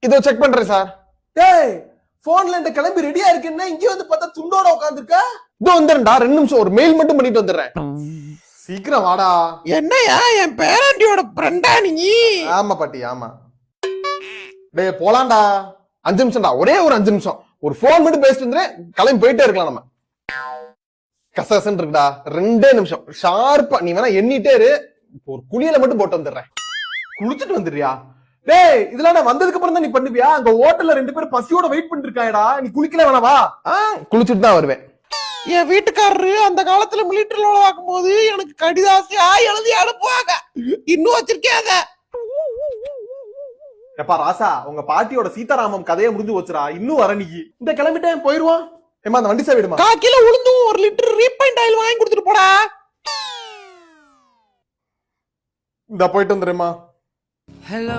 இதோ செக் பண்றேன் சார். டேய் போன்ல இந்த கிளம்பி ரெடியா இருக்குன்னா இங்க வந்து பார்த்தா துண்டோட உட்காந்துருக்க. இதோ வந்துடுறேன்டா, 2 நிமிஷம் ஒரு மெயில் மட்டும் பண்ணிட்டு வந்துடுறேன். சீக்கிரம் வாடா. என்னையா என் பேரண்டியோட ஃப்ரெண்டா நீ? ஆமா பாட்டி, ஆமா. டேய் போலாம்டா. 5 நிமிஷம்டா, ஒரே ஒரு 5 நிமிஷம். ஒரு போன் மட்டும் பேசிட்டு வந்துறேன், கிளம்பி போயிட்டே இருக்கலாம் நம்ம. கசகசன்னு இருக்குடா. 2 நிமிஷம் ஷார்ப்பா. நீ வேணா எண்ணிட்டே இரு. ஒரு குளியல மட்டும் போட்டு வந்துடுறேன். குளிச்சுட்டு வந்துடுறியா? டேய் இதெல்லாம் நான் வந்ததுக்கு அப்புறம் தான் நீ பண்ணுவியா? அங்க ஹோட்டல்ல 2 பேரும் பசியோட வெயிட் பண்ணிட்டு இருக்காங்கடா. நீ குளிக்கல வேணாவா? குளிச்சுட்டு தான் வருவேன். என் வீட்டுக்காரரு அந்த காலத்துல மிலிட்டரில பார்க்கும் போது எனக்கு கடிதாசியா எழுதி அனுப்புவாங்க. இன்னும் வச்சிருக்கேன். எப்பா ராசா, உங்க பாட்டியோட சீதாராமம் கதையை முடிஞ்சு வச்சுடா. இன்னும் வர நீ இந்த கிளம்பிட்டேன் போயிருவான். ஏமா அந்த வண்டி சாவிடுமா. 1/4 கிலோ உளுந்தும் 1 லிட்டர் ரீபைண்ட் ஆயில் வாங்கி கொடுத்துட்டு போடா. இந்த போயிட்டு வந்துடுறேம்மா. Hello